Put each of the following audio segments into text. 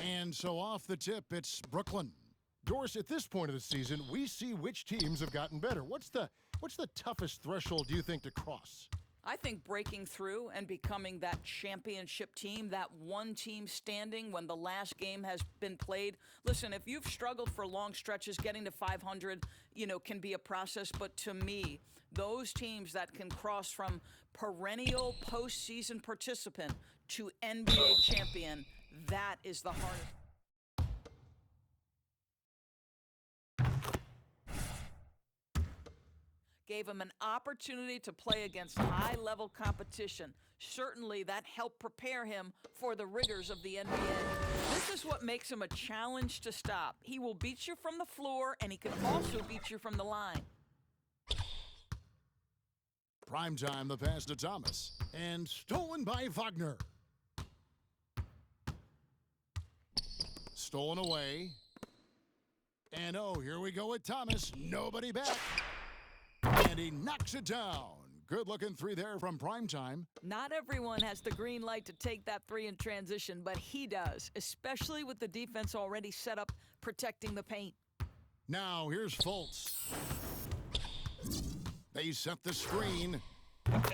And so off the tip, it's Brooklyn. Doris, at this point of the season, we see which teams have gotten better. What's the toughest threshold do you think to cross? I think breaking through and becoming that championship team, that one team standing when the last game has been played. Listen, if you've struggled for long stretches, getting to 500, can be a process. But to me, those teams that can cross from perennial postseason participant to NBA champion, that is the hardest. Gave him an opportunity to play against high-level competition. Certainly, that helped prepare him for the rigors of the NBA. This is what makes him a challenge to stop. He will beat you from the floor, and he can also beat you from the line. Primetime, the pass to Thomas. And stolen by Wagner. Stolen away. And here we go with Thomas. Nobody back. And he knocks it down. Good-looking three there from Primetime. Not everyone has the green light to take that three in transition, but he does, especially with the defense already set up protecting the paint. Now, here's Fultz. They set the screen,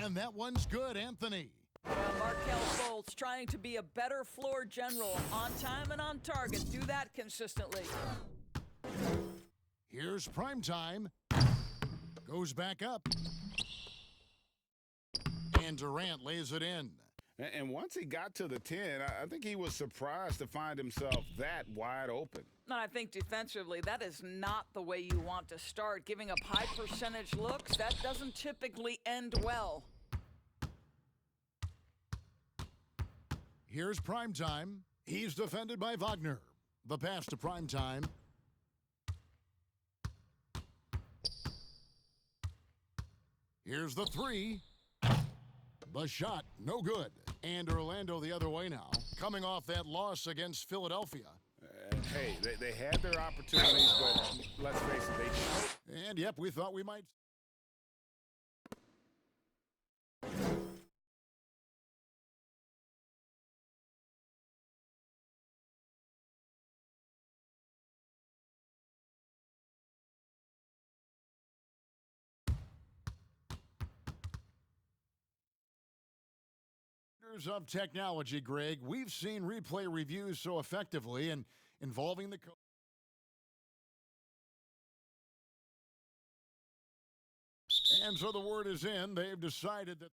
and that one's good, Anthony. Markelle Fultz trying to be a better floor general, on time and on target. Do that consistently. Here's Primetime. Goes back up. And Durant lays it in. And once he got to the 10, I think he was surprised to find himself that wide open. And I think defensively, that is not the way you want to start. Giving up high percentage looks, that doesn't typically end well. Here's Primetime. He's defended by Wagner. The pass to Primetime. Here's the three. The shot, no good. And Orlando the other way now, coming off that loss against Philadelphia. Hey, they had their opportunities, but let's face it, they choked. And, yep, we thought we might. Of technology, Greg, we've seen replay reviews so effectively and involving the coach. And so the word is in. They've decided that.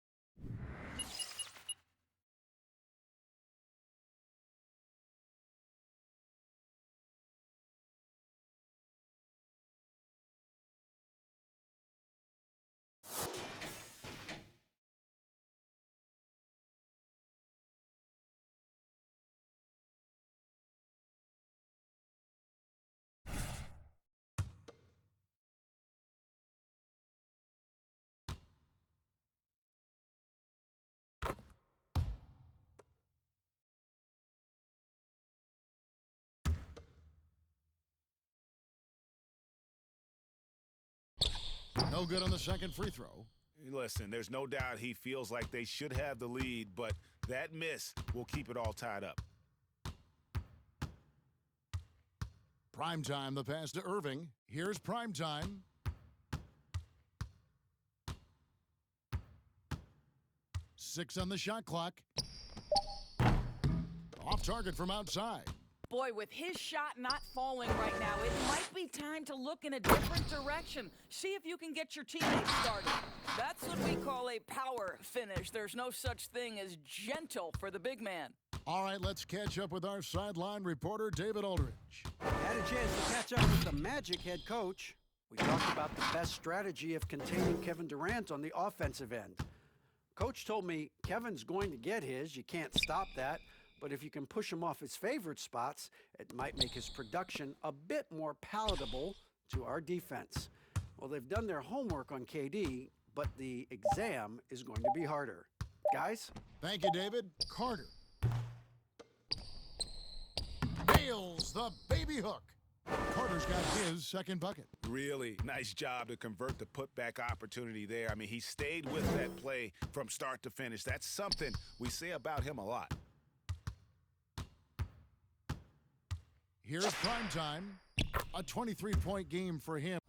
No good on the second free throw. Listen, there's no doubt he feels like they should have the lead, but that miss will keep it all tied up. Primetime, the pass to Irving. Here's Primetime. Six on the shot clock. Off target from outside. Boy, with his shot not falling right now, it might be time to look in a different direction. See if you can get your teammates started. That's what we call a power finish. There's no such thing as gentle for the big man. All right, let's catch up with our sideline reporter, David Aldridge. Had a chance to catch up with the Magic head coach. We talked about the best strategy of containing Kevin Durant on the offensive end. Coach told me Kevin's going to get his. You can't stop that. But if you can push him off his favorite spots, it might make his production a bit more palatable to our defense. Well, they've done their homework on KD, but the exam is going to be harder. Guys? Thank you, David. Carter. Nails the baby hook. Carter's got his second bucket. Really nice job to convert the putback opportunity there. I mean, he stayed with that play from start to finish. That's something we say about him a lot. Here's primetime, a 23-point game for him.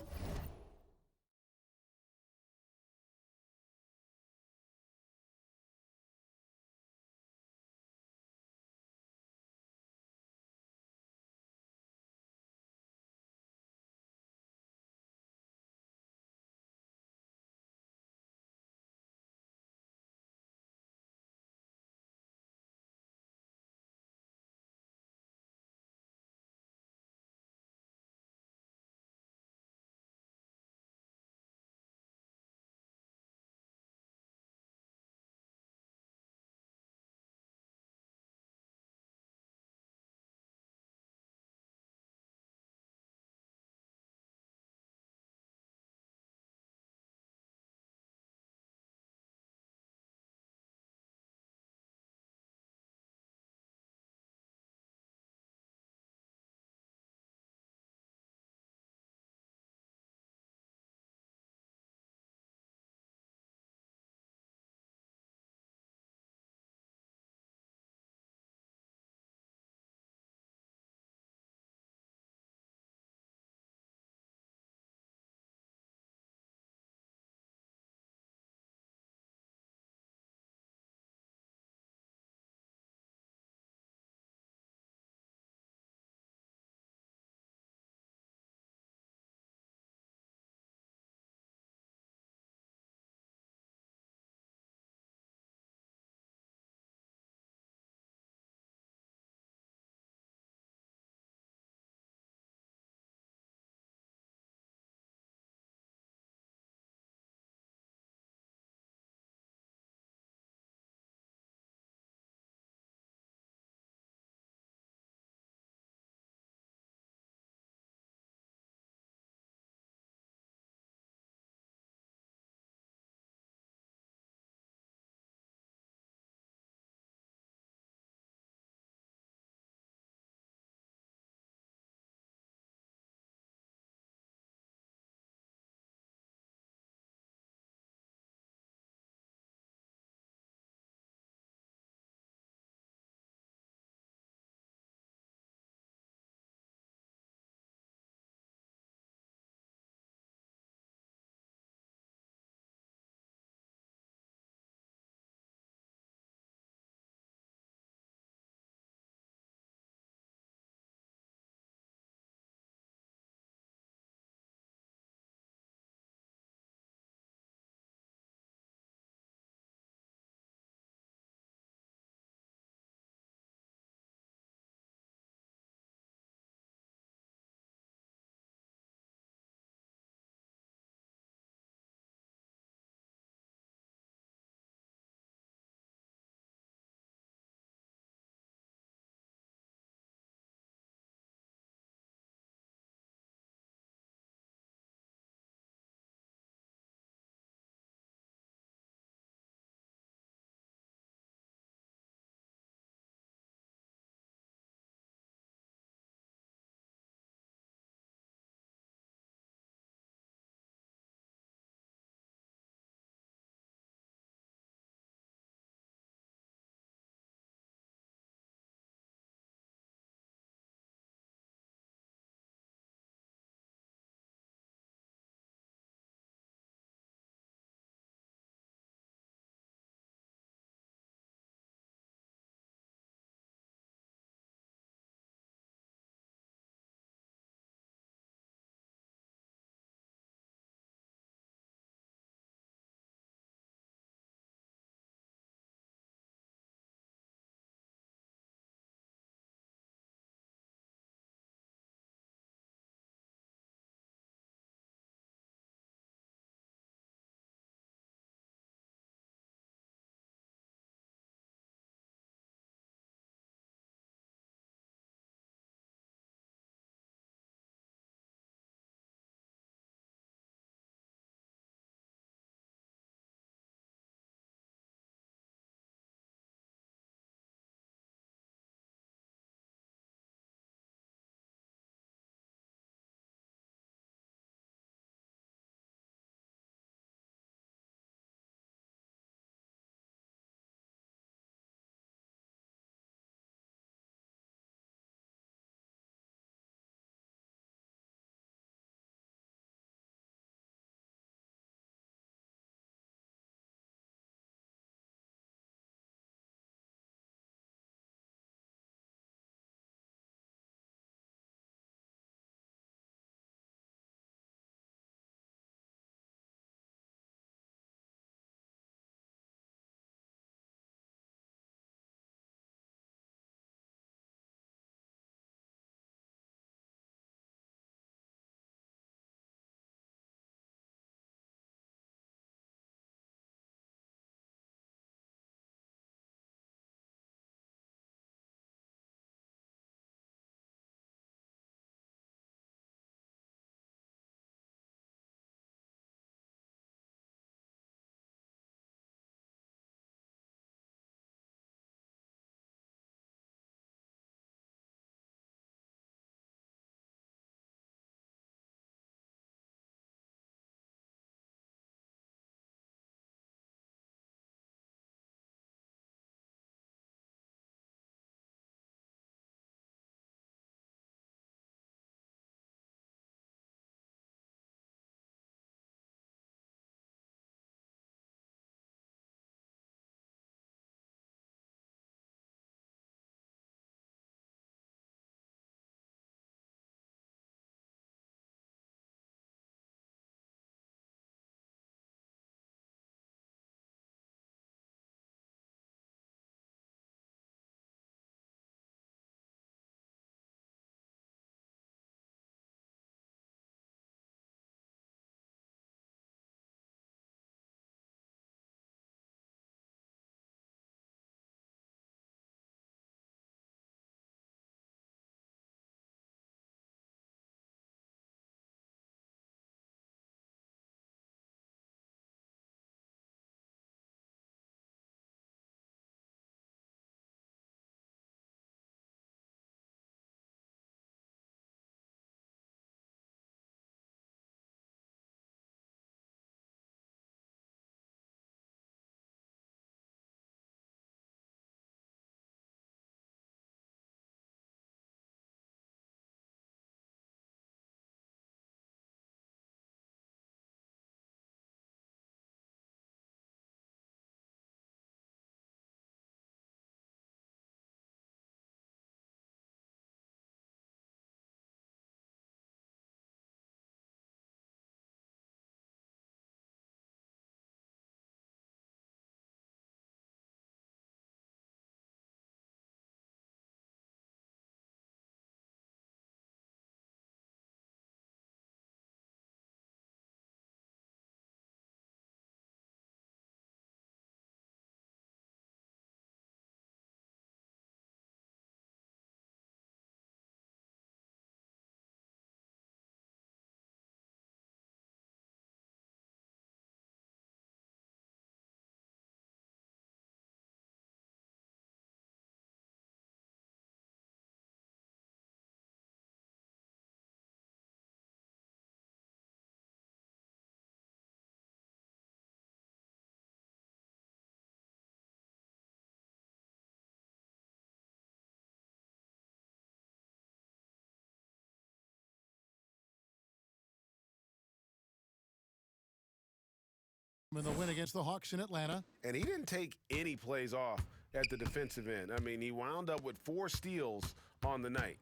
in the win against the Hawks in Atlanta. And he didn't take any plays off at the defensive end. I mean, he wound up with 4 steals on the night.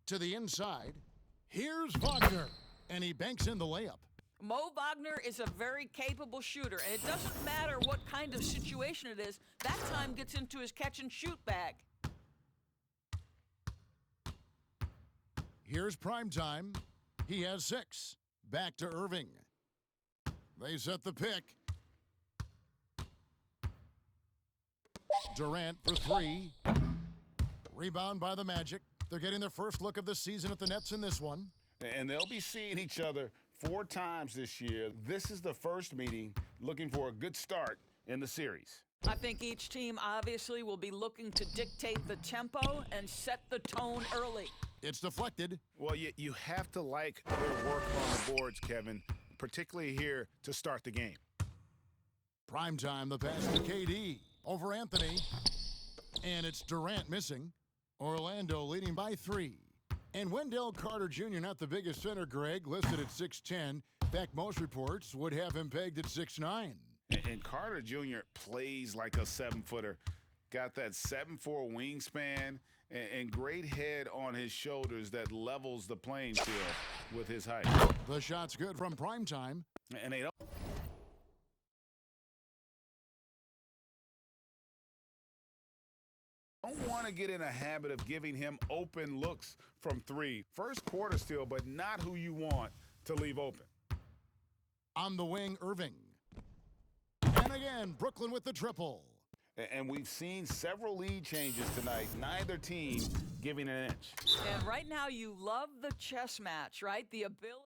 To the inside, here's Wagner, and he banks in the layup. Mo Wagner is a very capable shooter, and it doesn't matter what kind of situation it is. That time gets into his catch-and-shoot bag. Here's Primetime. He has 6. Back to Irving. They set the pick. Durant for 3. Rebound by the Magic. They're getting their first look of the season at the Nets in this one. And they'll be seeing each other 4 times this year. This is the first meeting, looking for a good start in the series. I think each team obviously will be looking to dictate the tempo and set the tone early. It's deflected. Well, you have to like their work on the boards, Kevin, particularly here to start the game. Primetime, the pass to KD over Anthony. And it's Durant missing. Orlando leading by 3. And Wendell Carter Jr., not the biggest center, Greg, listed at 6'10". In fact, most reports would have him pegged at 6'9". And Carter Jr. plays like a 7-footer. Got that 7'4" wingspan and great head on his shoulders that levels the playing field with his height. The shot's good from Primetime. And they don't want to get in a habit of giving him open looks from 3. First quarter still, but not who you want to leave open. On the wing, Irving. And again, Brooklyn with the triple. And we've seen several lead changes tonight, neither team giving an inch. And right now you love the chess match, right? The ability.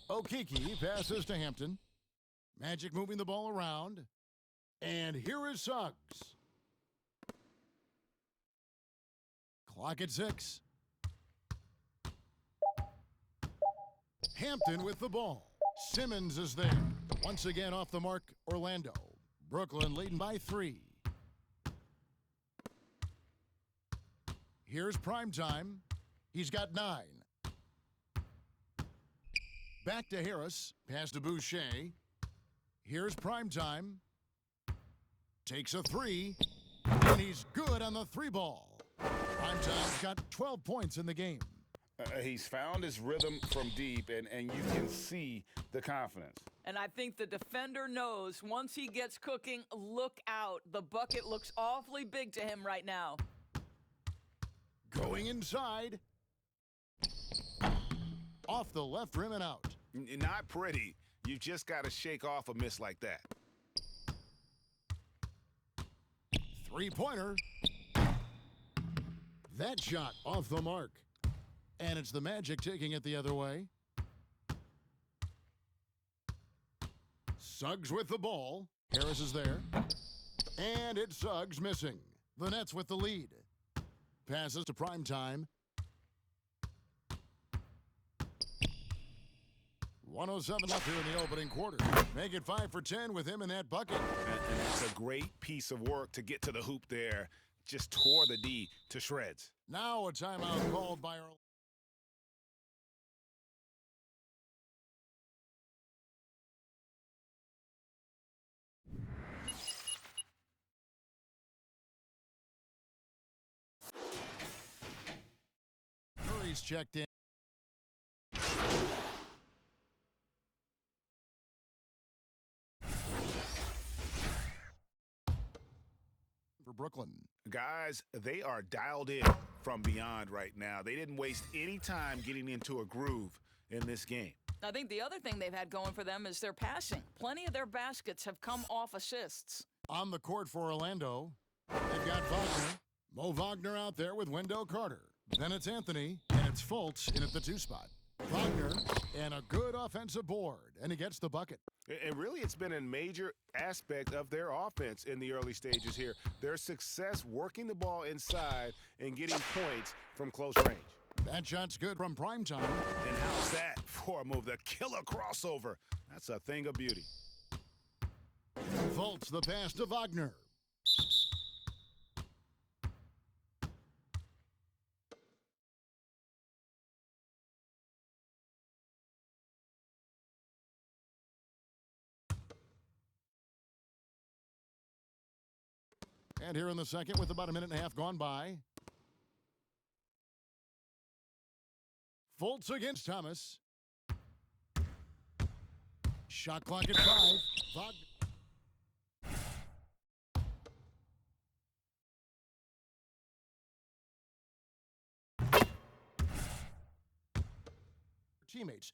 Okeke passes to Hampton. Magic moving the ball around. And here is Suggs. Clock at 6. Hampton with the ball. Simmons is there. Once again off the mark, Orlando. Brooklyn leading by 3. Here's Primetime. He's got 9. Back to Harris. Pass to Boucher. Here's Primetime. Takes a 3. And he's good on the 3-ball. Primetime's got 12 points in the game. He's found his rhythm from deep, and you can see the confidence. And I think the defender knows once he gets cooking, look out. The bucket looks awfully big to him right now. Going inside. Off the left rim and out. Not pretty. You've just got to shake off a miss like that. 3-pointer. That shot off the mark. And it's the Magic taking it the other way. Suggs with the ball. Harris is there. And it's Suggs missing. The Nets with the lead. Passes to Primetime. 1:07 left here in the opening quarter. Make it 5 for 10 with him in that bucket. And it's a great piece of work to get to the hoop there. Just tore the D to shreds. Now a timeout called by our... Curry's checked in. for Brooklyn. Guys, they are dialed in from beyond right now. They didn't waste any time getting into a groove in this game. I think the other thing they've had going for them is their passing. Plenty of their baskets have come off assists. On the court for Orlando, they've got Wagner. Mo Wagner out there with Wendell Carter. Then it's Anthony, and it's Fultz in at the 2 spot. Wagner, and a good offensive board, and he gets the bucket. And really, it's been a major aspect of their offense in the early stages here. Their success working the ball inside and getting points from close range. That shot's good from Primetime. And how's that for a move? The killer crossover. That's a thing of beauty. Fultz the pass to Wagner. And here in the second with about a minute and a half gone by. Fultz against Thomas. Shot clock at 5. Teammates.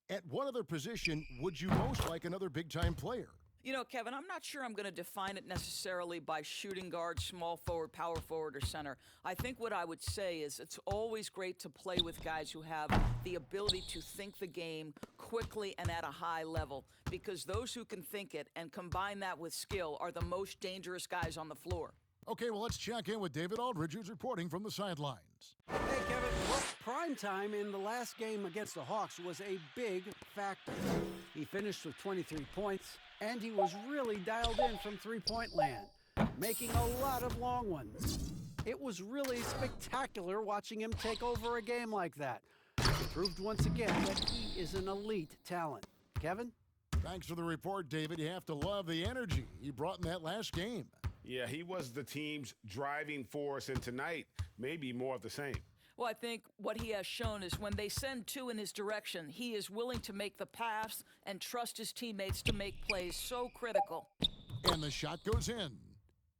At what other position would you most like another big-time player? You know, Kevin, I'm not sure I'm going to define it necessarily by shooting guard, small forward, power forward, or center. I think what I would say is it's always great to play with guys who have the ability to think the game quickly and at a high level, because those who can think it and combine that with skill are the most dangerous guys on the floor. Okay, well, let's check in with David Aldridge, who's reporting from the sidelines. Hey, Kevin, well, Primetime in the last game against the Hawks was a big factor. He finished with 23 points, and he was really dialed in from three-point land, making a lot of long ones. It was really spectacular watching him take over a game like that. He proved once again that he is an elite talent. Kevin? Thanks for the report, David. You have to love the energy he brought in that last game. Yeah, he was the team's driving force, and tonight, maybe more of the same. Well, I think what he has shown is when they send two in his direction, he is willing to make the pass and trust his teammates to make plays so critical. And the shot goes in.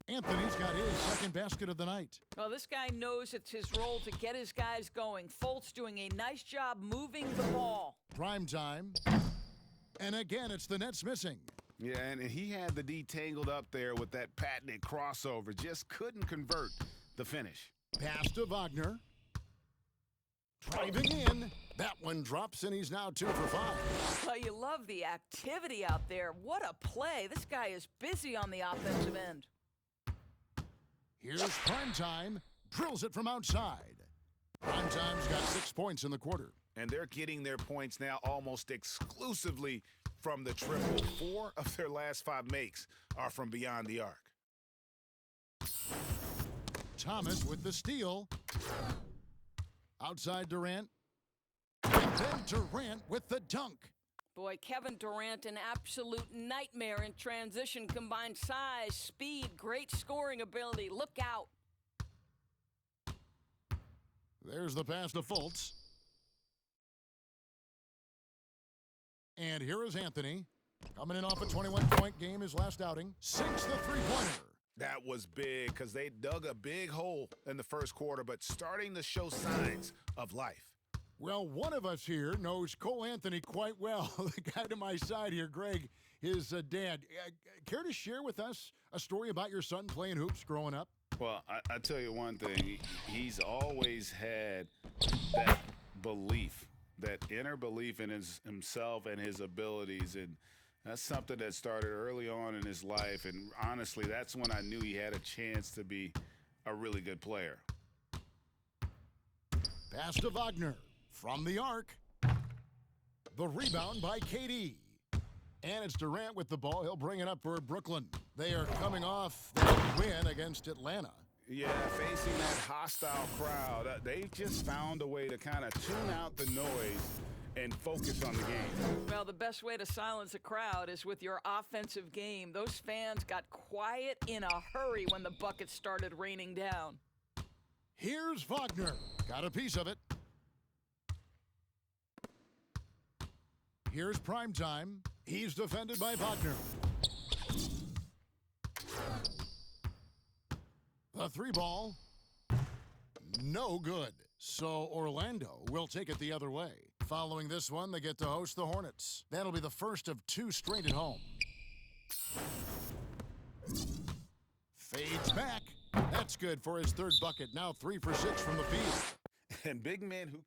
Anthony's got his second basket of the night. Well, this guy knows it's his role to get his guys going. Fultz doing a nice job moving the ball. Prime time. And again, it's the Nets missing. Yeah, and he had the D tangled up there with that patented crossover. Just couldn't convert the finish. Pass to Wagner. Driving in. That one drops, and he's now 2 for 5. Well, you love the activity out there. What a play. This guy is busy on the offensive end. Here's Primetime. Drills it from outside. Primetime's got 6 points in the quarter. And they're getting their points now almost exclusively from the triple. 4 of their last 5 makes are from beyond the arc. Thomas with the steal. Outside Durant. And then Durant with the dunk. Boy, Kevin Durant, an absolute nightmare in transition. Combined size, speed, great scoring ability. Look out. There's the pass to Fultz. And here is Anthony. Coming in off a 21-point game his last outing. Sinks the three-pointer. That was big because they dug a big hole in the first quarter, but starting to show signs of life. Well, one of us here knows Cole Anthony quite well. The guy to my side here, Greg, his dad. Care to share with us a story about your son playing hoops growing up? Well, I tell you one thing. He's always had that belief, that inner belief in himself and his abilities. And that's something that started early on in his life. And honestly, that's when I knew he had a chance to be a really good player. Pass to Wagner. From the arc. The rebound by KD. And it's Durant with the ball. He'll bring it up for Brooklyn. They are coming off their win against Atlanta. Yeah, facing that hostile crowd, they just found a way to kind of tune out the noise and focus on the game. Well, the best way to silence a crowd is with your offensive game. Those fans got quiet in a hurry when the buckets started raining down. Here's Wagner. Got a piece of it. Here's Primetime. He's defended by Wagner. The three ball. No good. So Orlando will take it the other way. Following this one, they get to host the Hornets. That'll be the first of 2 straight at home. Fades back. That's good for his 3rd bucket. Now 3 for 6 from the field. And big men who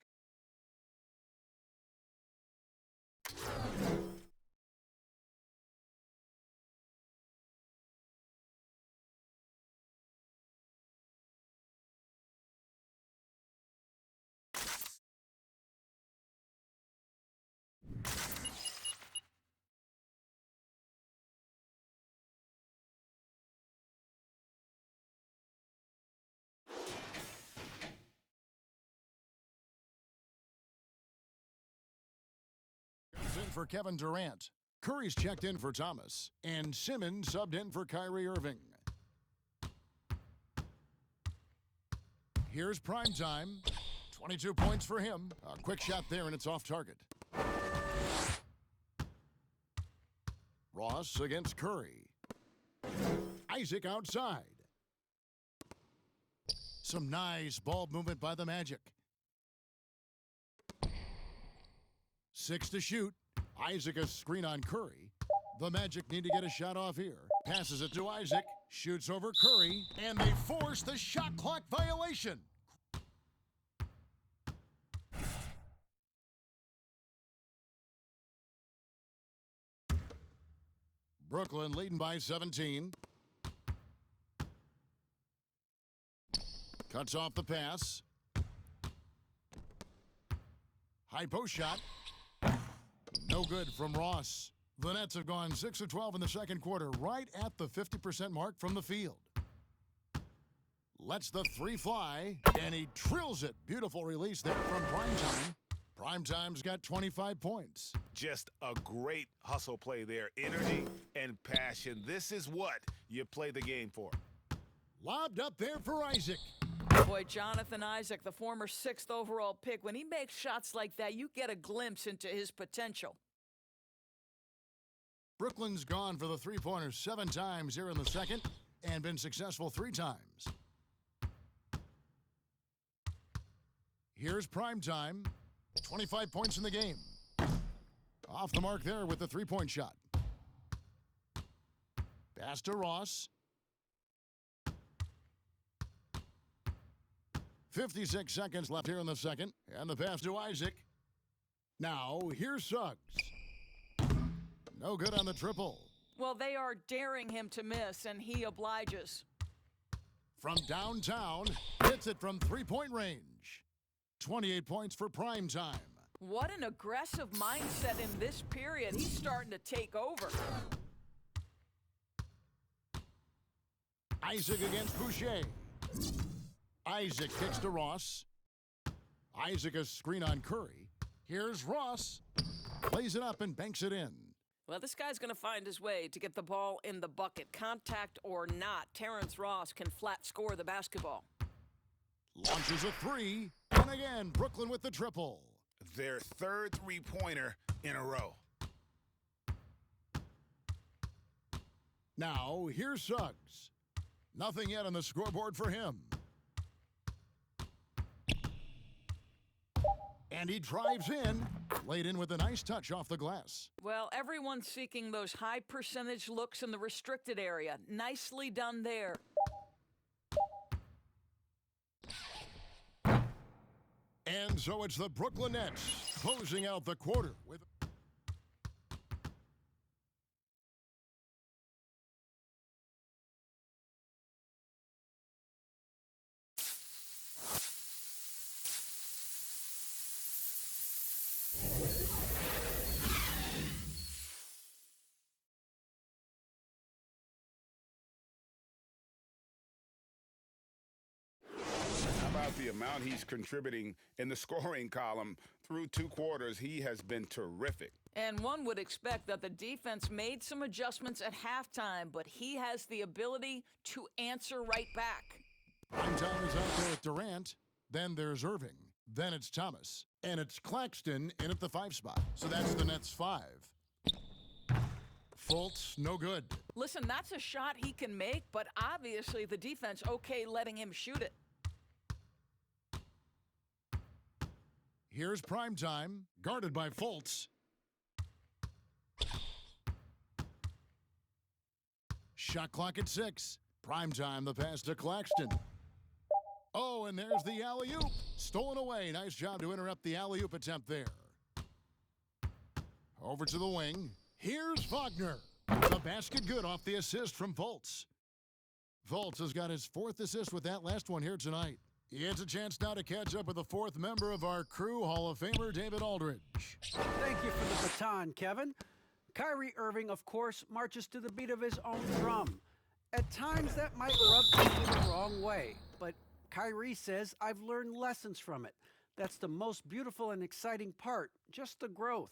In for Kevin Durant. Curry's checked in for Thomas. And Simmons subbed in for Kyrie Irving. Here's prime time. 22 points for him. A quick shot there, and it's off target. Ross against Curry. Isaac outside. Some nice ball movement by the Magic. 6 to shoot. Isaac a screen on Curry. The Magic need to get a shot off here. Passes it to Isaac. Shoots over Curry. And they force the shot clock violation. Brooklyn leading by 17. Cuts off the pass. High post shot. No good from Ross. The Nets have gone 6 of 12 in the second quarter, right at the 50% mark from the field. Lets the 3 fly, and he drills it. Beautiful release there from Primetime. Primetime's got 25 points. Just a great hustle play there. Energy and passion. This is what you play the game for. Lobbed up there for Isaac. Boy, Jonathan Isaac, the former 6th overall pick, when he makes shots like that, you get a glimpse into his potential. Brooklyn's gone for the three-pointer 7 times here in the second and been successful 3 times. Here's Primetime. 25 points in the game. Off the mark there with the 3-point shot. Pass to Ross. 56 seconds left here in the second. And the pass to Isaac. Now, here's Suggs. No good on the triple. Well, they are daring him to miss, and he obliges. From downtown, hits it from 3-point range. 28 points for Primetime. What an aggressive mindset in this period. He's starting to take over. Isaac against Boucher. Isaac kicks to Ross. Isaac a screen on Curry. Here's Ross. Plays it up and banks it in. Well, this guy's going to find his way to get the ball in the bucket. Contact or not, Terrence Ross can flat score the basketball. Launches a 3. And again, Brooklyn with the triple. Their 3rd three-pointer in a row. Now, here's Suggs. Nothing yet on the scoreboard for him. And he drives in, laid in with a nice touch off the glass. Well, everyone's seeking those high percentage looks in the restricted area. Nicely done there. And so it's the Brooklyn Nets closing out the quarter with... The amount he's contributing in the scoring column through 2 quarters, he has been terrific. And one would expect that the defense made some adjustments at halftime, but he has the ability to answer right back. Primetime is out there with Durant. Then there's Irving. Then it's Thomas. And it's Claxton in at the 5 spot. So that's the Nets 5. Fultz, no good. Listen, that's a shot he can make, but obviously the defense okay letting him shoot it. Here's Primetime, guarded by Fultz. Shot clock at 6. Primetime, the pass to Claxton. Oh, and there's the alley-oop. Stolen away. Nice job to interrupt the alley-oop attempt there. Over to the wing. Here's Wagner. The basket good off the assist from Fultz. Fultz has got his 4th assist with that last one here tonight. He has a chance now to catch up with the 4th member of our crew, Hall of Famer David Aldridge. Thank you for the baton, Kevin. Kyrie Irving, of course, marches to the beat of his own drum. At times, that might rub people the wrong way, but Kyrie says, I've learned lessons from it. That's the most beautiful and exciting part, just the growth.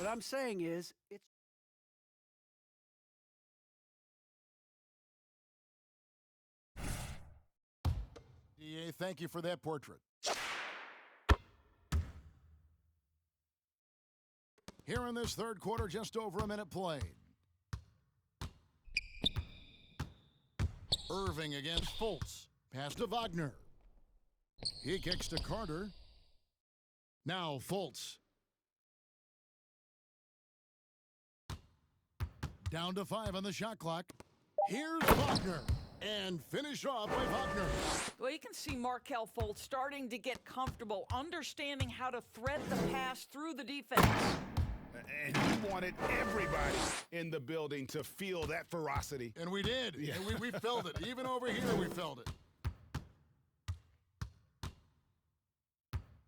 What I'm saying is, it's DA, thank you for that portrait. Here in this third quarter, just over a minute played. Irving against Fultz. Pass to Wagner. He kicks to Carter. Now Fultz. Down to 5 on the shot clock. Here's Wagner. And finish off by Wagner. Well, you can see Markelle Fultz starting to get comfortable, understanding how to thread the pass through the defense. And he wanted everybody in the building to feel that ferocity. And we did. Yeah. And we felt it. Even over here, we felt it.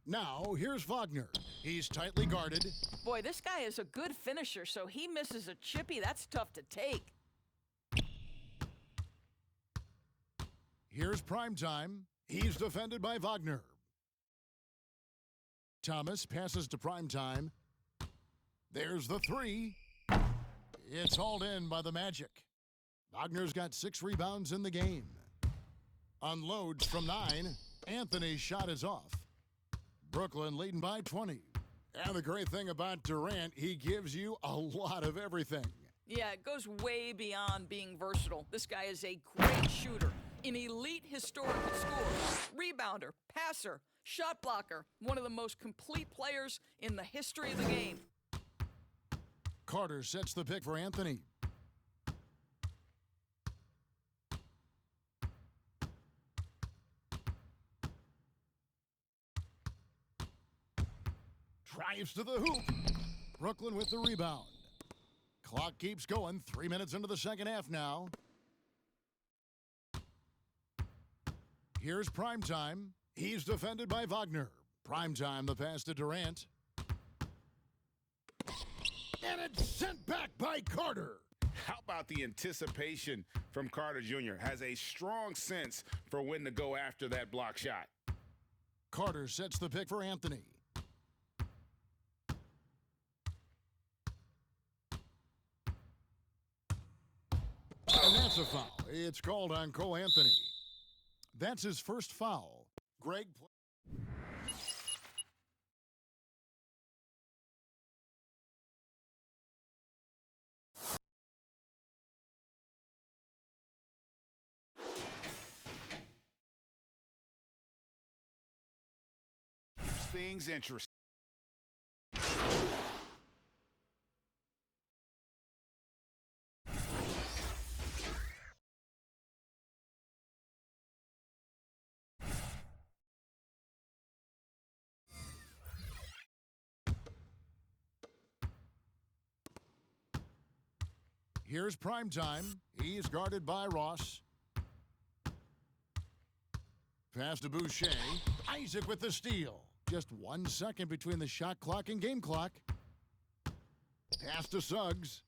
Now, here's Wagner. He's tightly guarded. Boy, this guy is a good finisher, so he misses a chippy. That's tough to take. Here's Primetime. He's defended by Wagner. Thomas passes to Primetime. There's the three. It's hauled in by the Magic. Wagner's got 6 rebounds in the game. Unloads from 9. Anthony's shot is off. Brooklyn leading by 20. And the great thing about Durant, he gives you a lot of everything. Yeah, it goes way beyond being versatile. This guy is a great shooter, an elite historical scorer, rebounder, passer, shot blocker, one of the most complete players in the history of the game. Carter sets the pick for Anthony. Drives to the hoop. Brooklyn with the rebound. Clock keeps going. 3 minutes into the second half now. Here's Primetime. He's defended by Wagner. Primetime, the pass to Durant. And it's sent back by Carter. How about the anticipation from Carter Jr.? Has a strong sense for when to go after that block shot. Carter sets the pick for Anthony. And that's a foul. It's called on Cole Anthony. That's his first foul. Greg. Things interesting. Here's Primetime. He's guarded by Ross. Pass to Boucher. Isaac with the steal. Just 1 second between the shot clock and game clock. Pass to Suggs.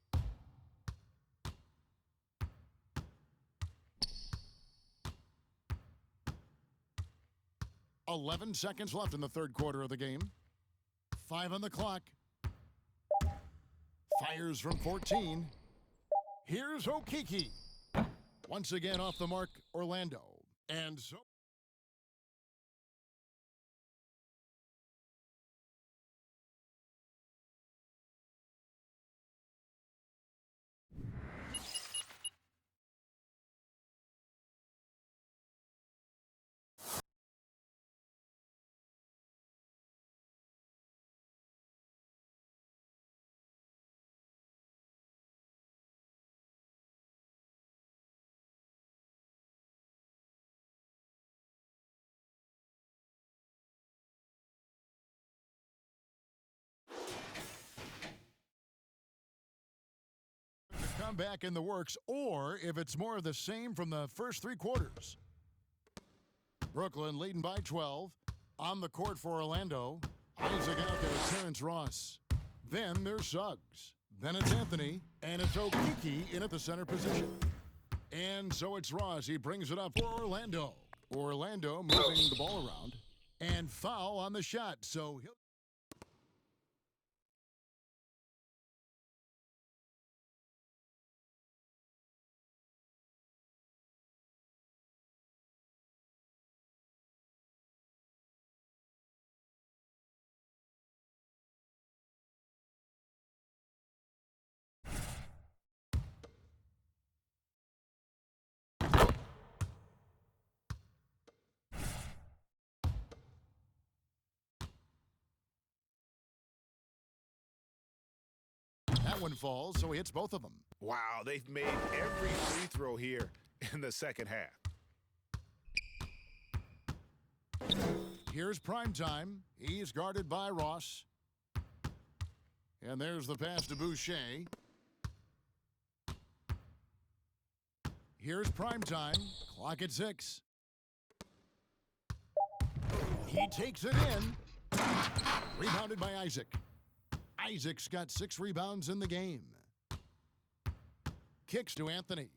"11 seconds left in the third quarter of the game. 5 on the clock. Fires from 14. Here's Okeke. Once again off the mark, Orlando. And so... Comeback in the works, or if it's more of the same from the first 3 quarters. Brooklyn leading by 12. On the court for Orlando. Isaac out there with Terrence Ross. Then there's Suggs. Then it's Anthony. And it's Okeke in at the center position. And so it's Ross. He brings it up for Orlando. Orlando moving the ball around. And foul on the shot. So he'll... That one falls, so he hits both of them. Wow, they've made every free throw here in the second half. Here's Primetime. He's guarded by Ross. And there's the pass to Boucher. Here's Primetime. Clock at 6. He takes it in. Rebounded by Isaac. Isaac's got 6 rebounds in the game. Kicks to Anthony.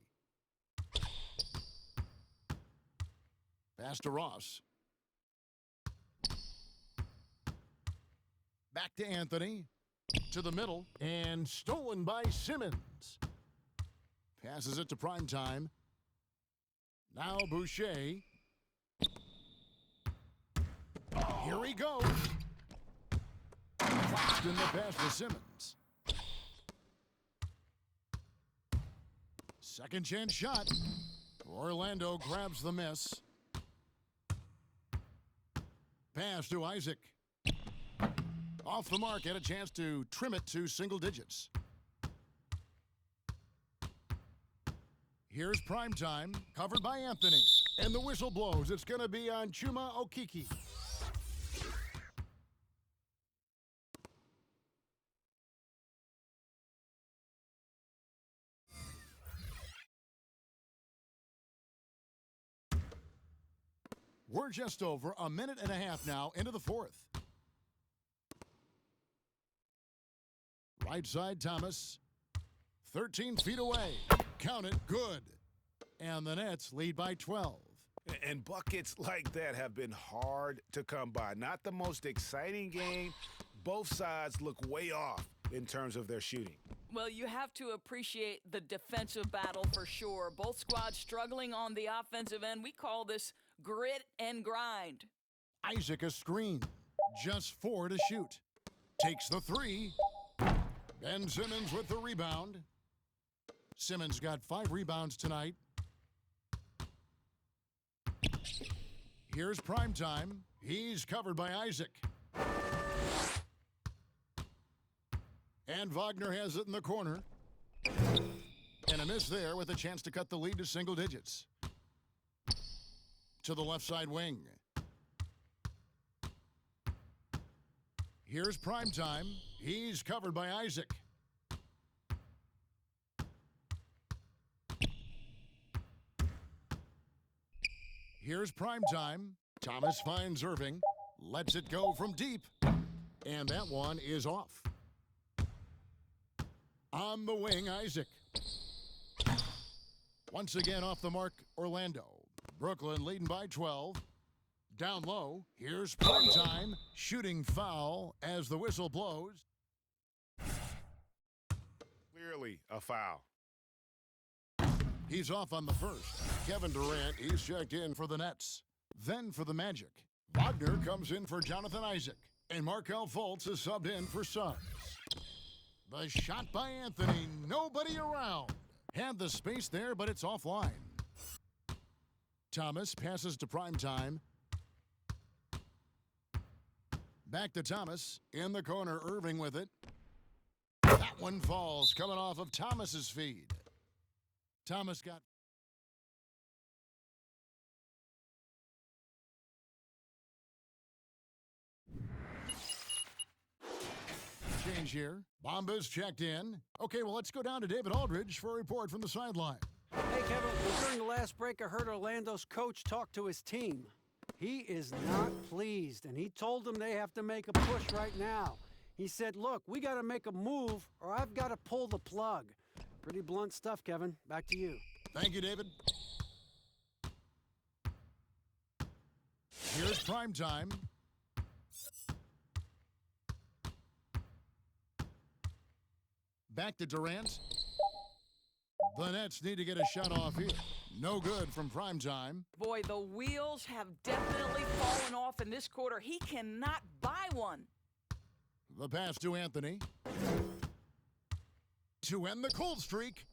Pass to Ross. Back to Anthony. To the middle. And stolen by Simmons. Passes it to Primetime. Now Boucher. Here he goes. Claxton the pass to Simmons. Second chance shot. Orlando grabs the miss. Pass to Isaac. Off the mark, had a chance to trim it to single digits. Here's Primetime, covered by Anthony. And the whistle blows. It's going to be on Chuma Okeke. We're just over a minute and a half now into the fourth. Right side, Thomas. 13 feet away. Count it, good. And the Nets lead by 12. And buckets like that have been hard to come by. Not the most exciting game. Both sides look way off in terms of their shooting. Well, you have to appreciate the defensive battle for sure. Both squads struggling on the offensive end. We call this grit and grind. Isaac a screen. Just 4 to shoot. Takes the 3. Ben Simmons with the rebound. Simmons got 5 rebounds tonight. Here's Primetime. He's covered by Isaac. And Wagner has it in the corner. And a miss there with a chance to cut the lead to single digits. To the left side wing. Here's Primetime. He's covered by Isaac. Here's Primetime. Thomas finds Irving. Lets it go from deep. And that one is off. On the wing, Isaac. Once again off the mark, Orlando. Brooklyn leading by 12. Down low, here's Primetime. Shooting foul as the whistle blows. Clearly a foul. He's off on the first. Kevin Durant, he's checked in for the Nets. Then for the Magic. Wagner comes in for Jonathan Isaac. And Markelle Fultz is subbed in for Suggs. The shot by Anthony, nobody around. Had the space there, but it's offline. Thomas passes to Primetime. Back to Thomas. In the corner, Irving with it. That one falls, coming off of Thomas's feed. Thomas got... Change here. Bomba's checked in. Okay, well, let's go down to David Aldridge for a report from the sideline. Hey, Kevin, well, during the last break, I heard Orlando's coach talk to his team. He is not pleased, and he told them they have to make a push right now. He said, look, we got to make a move, or I've got to pull the plug. Pretty blunt stuff, Kevin. Back to you. Thank you, David. Here's Primetime. Back to Durant. The Nets need to get a shot off here. No good from Primetime. Boy, the wheels have definitely fallen off in this quarter. He cannot buy one. The pass to Anthony. To end the cold streak.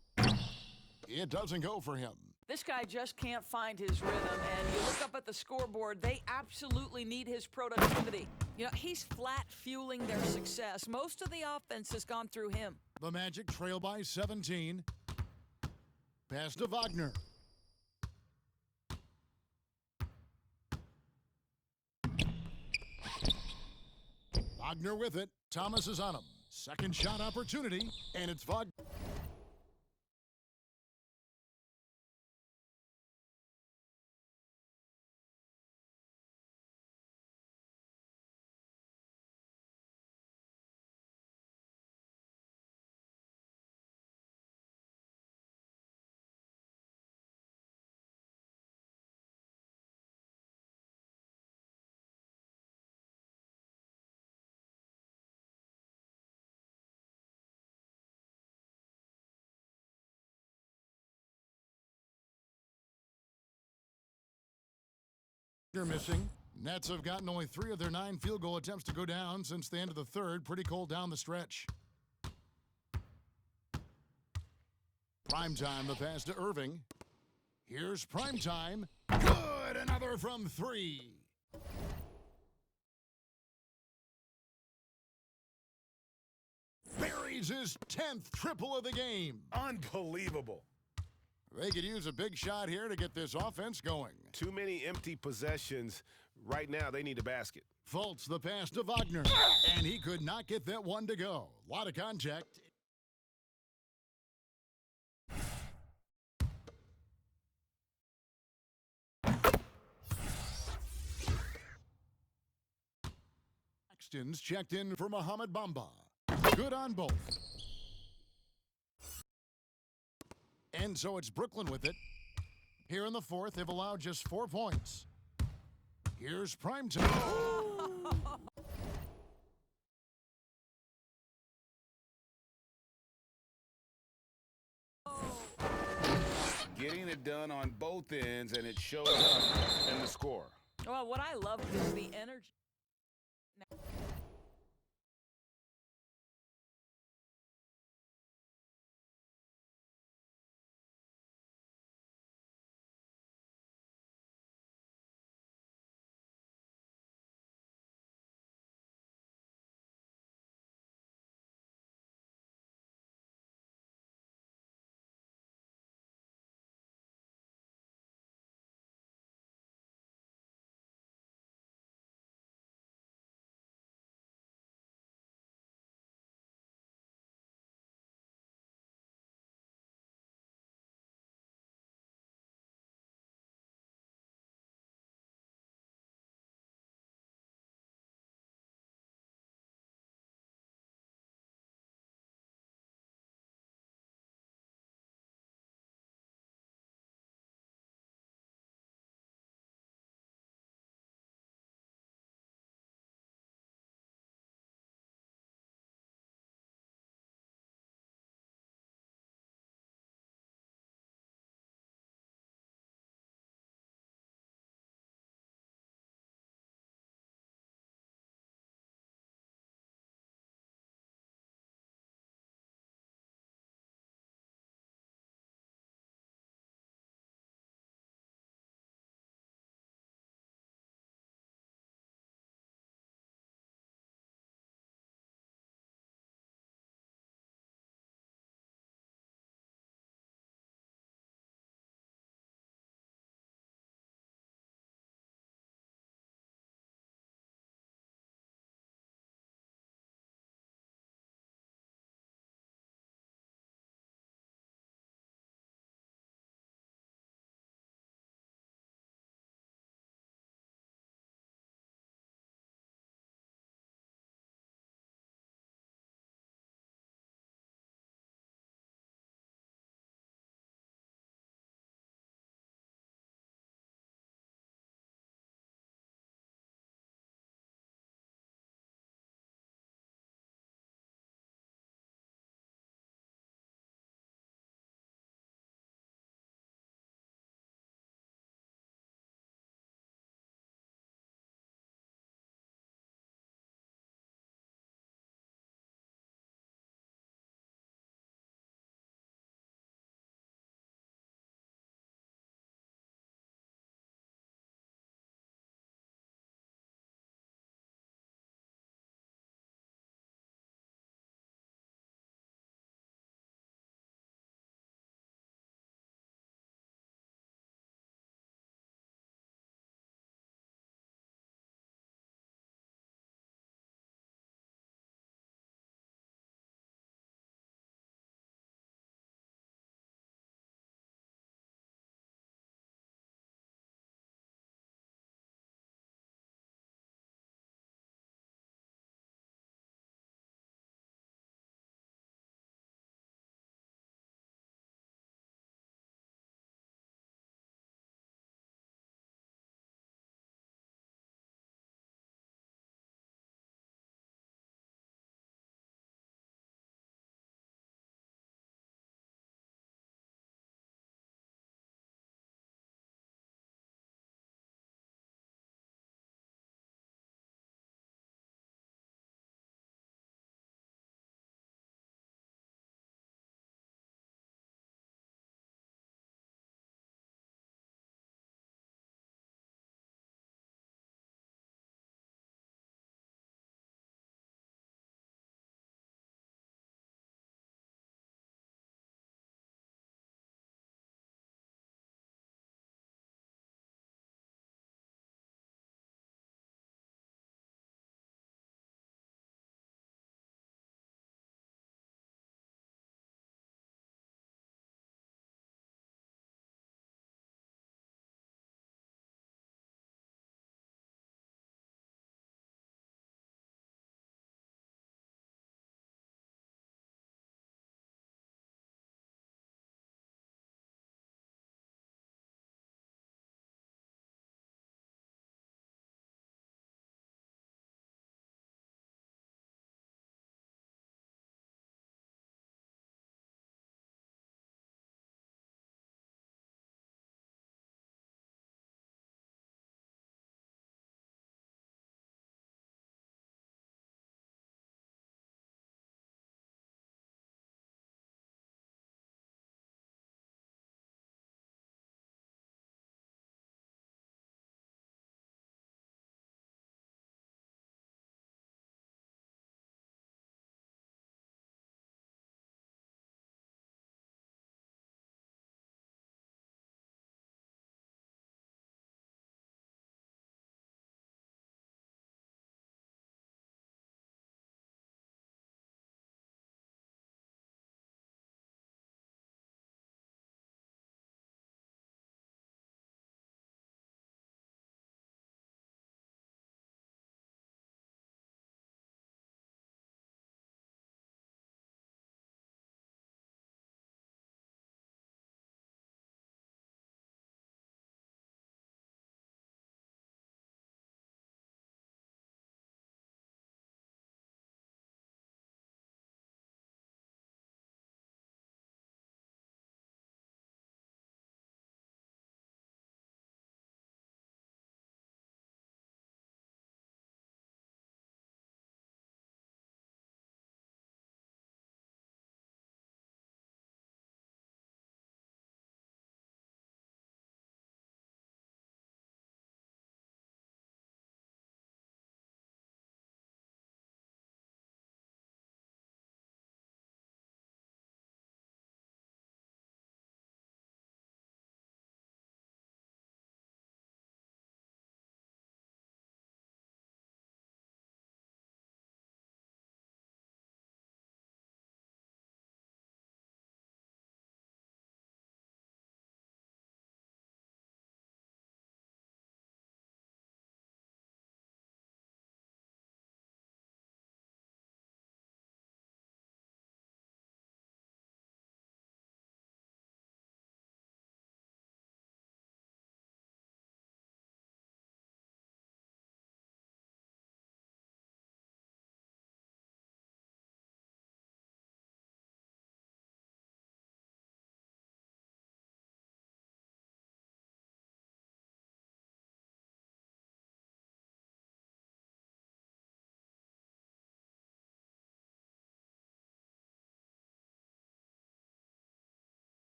It doesn't go for him. This guy just can't find his rhythm, and you look up at the scoreboard, they absolutely need his productivity. You know, he's flat fueling their success. Most of the offense has gone through him. The Magic trail by 17. Pass to Wagner. Wagner with it. Thomas is on him. Second shot opportunity, and it's Wagner. Missing. Nets have gotten only 3 of their 9 field goal attempts to go down since the end of the third. Pretty cold down the stretch. Primetime, the pass to Irving. Here's Primetime. Good! Another from 3. Buries his 10th triple of the game. Unbelievable. They could use a big shot here to get this offense going. Too many empty possessions. Right now, they need a basket. Fultz the pass to Wagner, and he could not get that one to go. A lot of contact. Paxton's checked in for Mohamed Bamba. Good on both. And so it's Brooklyn with it. Here in the fourth, they've allowed just 4 points. Here's Primetime. Getting it done on both ends, and it shows up in the score. Well, what I love is the energy.